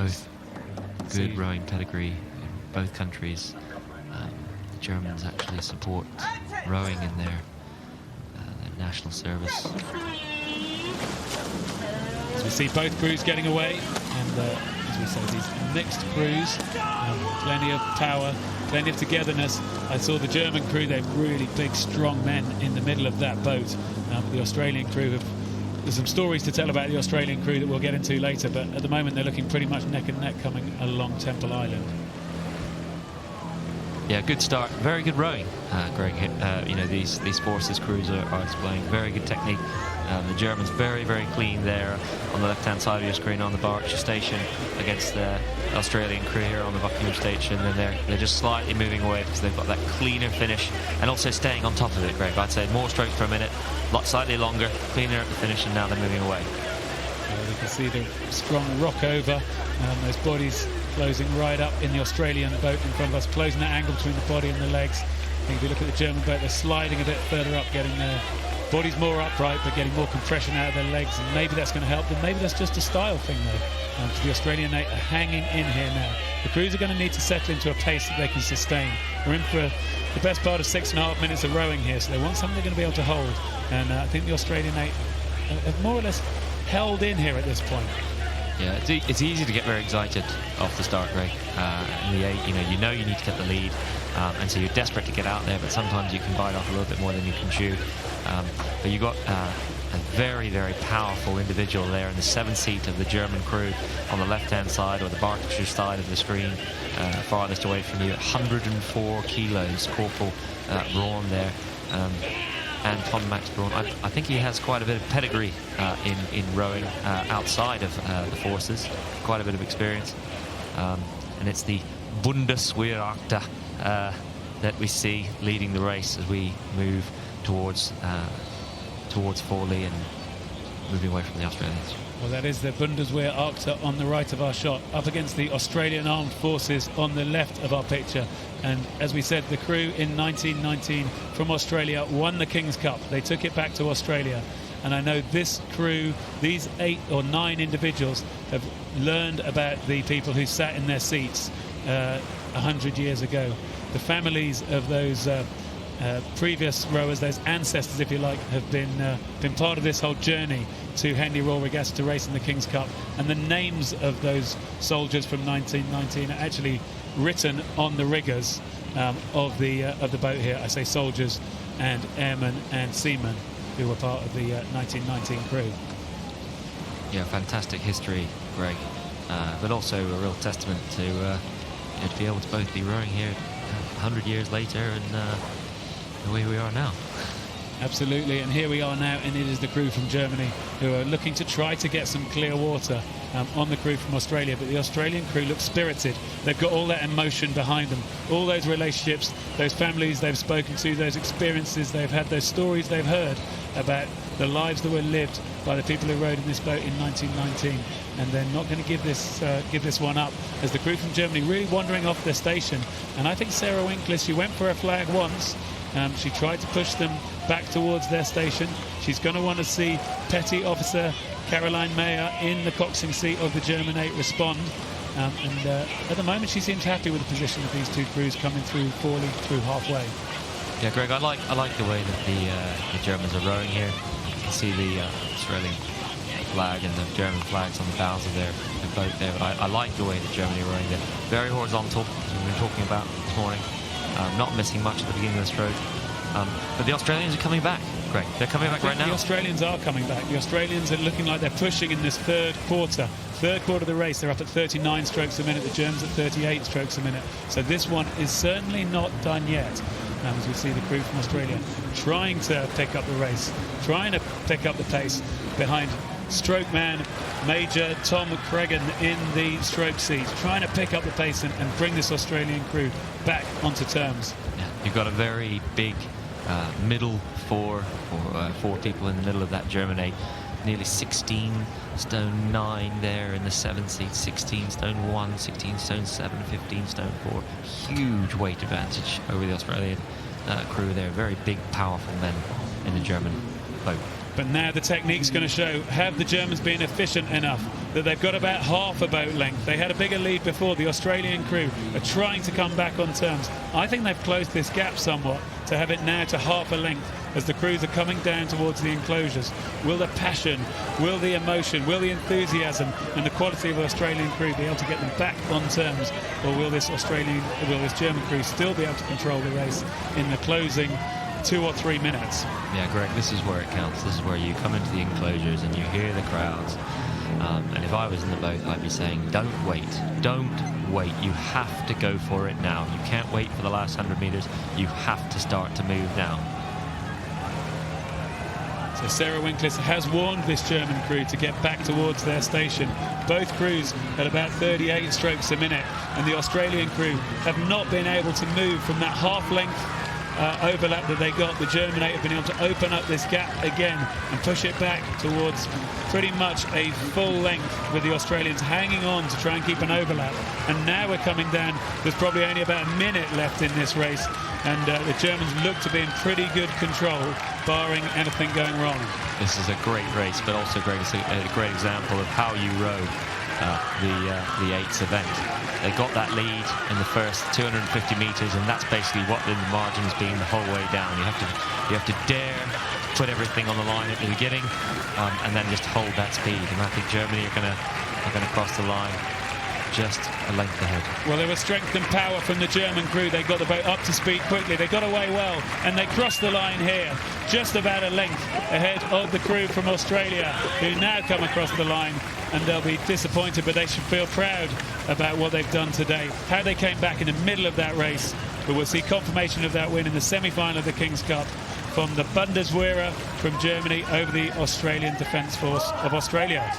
both good rowing pedigree in both countries. The Germans actually support rowing in their national service. As we see both crews getting away, and as we say, these mixed crews, plenty of power, plenty of togetherness. I saw the German crew, they're really big, strong men in the middle of that boat. The Australian crew there's some stories to tell about the Australian crew that we'll get into later, but at the moment they're looking pretty much neck and neck coming along Temple Island. Yeah, good start. Very good rowing, Greg. You know, these forces crews are displaying very good technique. The Germans very, very clean there on the left-hand side of your screen on the Berkshire station against the Australian crew here on the Buckingham station, and they're just slightly moving away because they've got that cleaner finish and also staying on top of it, Greg. I'd say more strokes per minute, slightly longer, cleaner at the finish, and now they're moving away. We can see the strong rock over, those bodies closing right up in the Australian boat in front of us, closing that angle between the body and the legs. I think if you look at the German boat, they're sliding a bit further up, getting their bodies more upright, but getting more compression out of their legs, and maybe that's going to help them. Maybe that's just a style thing, though. The Australian 8 are hanging in here now. The crews are going to need to settle into a pace that they can sustain. We're in for the best part of 6.5 minutes of rowing here, so they want something they're going to be able to hold. And I think the Australian 8 have more or less held in here at this point. Yeah, it's easy to get very excited off the start, Greg. In the 8, you know you need to get the lead, and so you're desperate to get out there, but sometimes you can bite off a little bit more than you can chew. But you got a very, very powerful individual there in the 7th seat of the German crew on the left-hand side, or the Berkshire side of the screen, farthest away from you. 104 kilos, Corporal Braun there. And Tom Max Braun, I think he has quite a bit of pedigree in rowing outside of the forces, quite a bit of experience. And it's the Bundeswehr that we see leading the race as we move towards Forley and moving away from the Australians. Well, that is the Bundeswehr Austr on the right of our shot, up against the Australian Armed Forces on the left of our picture. And as we said, the crew in 1919 from Australia won the King's Cup. They took it back to Australia. And I know this crew, these 8 or 9 individuals, have learned about the people who sat in their seats 100 years ago. The families of those previous rowers, those ancestors, if you like, have been part of this whole journey to Henley Royal Regatta to race in the King's Cup. And the names of those soldiers from 1919 are actually written on the riggers of the boat here. I say soldiers and airmen and seamen who were part of the 1919 crew. Yeah, fantastic history, Greg, but also a real testament to to be able to both be rowing here 100 years later and the way we are now. Absolutely, and here we are now, and it is the crew from Germany who are looking to try to get some clear water on the crew from Australia. But the Australian crew look spirited. They've got all that emotion behind them, all those relationships, those families they've spoken to, those experiences they've had, those stories they've heard about the lives that were lived by the people who rowed in this boat in 1919. And they're not going to give this one up, as the crew from Germany really wandering off their station. And I think Sarah Winkler, she went for a flag once. She tried to push them back towards their station. She's going to want to see Petty Officer Caroline Mayer in the coxswain seat of the German 8 respond. And at the moment, she seems happy with the position of these two crews coming through Forley, through halfway. Yeah, Greg, I like the way that the Germans are rowing here. You can see the Australian flag and the German flags on the bows of their boat there. But I like the way that Germany are rowing. They're very horizontal, as we've been talking about this morning. Not missing much at the beginning of the stroke. But the Australians are coming back, Greg. They're coming back right now. The Australians are coming back. The Australians are looking like they're pushing in this third quarter. Third quarter of the race, they're up at 39 strokes a minute. The Germans at 38 strokes a minute. So this one is certainly not done yet. As we see the crew from Australia trying to pick up the race, trying to pick up the pace behind stroke man Major Tom Cregan in the stroke seat, trying to pick up the pace and bring this Australian crew back onto terms. Yeah, you've got a very big middle four people in the middle of that German 8. Nearly 16 stone 9 there in the 7th seat, 16 stone 1, 16 stone 7, 15 stone 4. Huge weight advantage over the Australian crew there. Very big, powerful men in the German boat. But now the technique's going to show. Have the Germans been efficient enough? that they've got about half a boat length. They had a bigger lead before. The Australian crew are trying to come back on terms. I think they've closed this gap somewhat to have it now to half a length as the crews are coming down towards the enclosures. Will the passion, will the emotion, will the enthusiasm and the quality of the Australian crew be able to get them back on terms, or will this German crew still be able to control the race in the closing 2 or 3 minutes? Yeah, Greg, this is where it counts. This is where you come into the enclosures and you hear the crowds. And if I was in the boat, I'd be saying, don't wait. Don't wait. You have to go for it now. You can't wait for the last 100 meters. You have to start to move now. So Sarah Winklis has warned this German crew to get back towards their station. Both crews at about 38 strokes a minute, and the Australian crew have not been able to move from that half-length overlap that they got. The German 8 have been able to open up this gap again and push it back towards pretty much a full length, with the Australians hanging on to try and keep an overlap. And now we're coming down. There's probably only about a minute left in this race, and the Germans look to be in pretty good control, barring anything going wrong. This is a great race, but also a great example of how you row the 8's event. They got that lead in the first 250 meters, and that's basically what the margin's been the whole way down. You have to dare put everything on the line at the beginning, and then just hold that speed. And I think Germany are going to cross the line just a length ahead. Well, there was strength and power from the German crew. They got the boat up to speed quickly. They got away well, and they crossed the line here, just about a length ahead of the crew from Australia, who now come across the line, and they'll be disappointed, but they should feel proud about what they've done today, how they came back in the middle of that race. But we'll see confirmation of that win in the semi-final of the King's Cup from the Bundeswehr from Germany over the Australian Defence Force of Australia.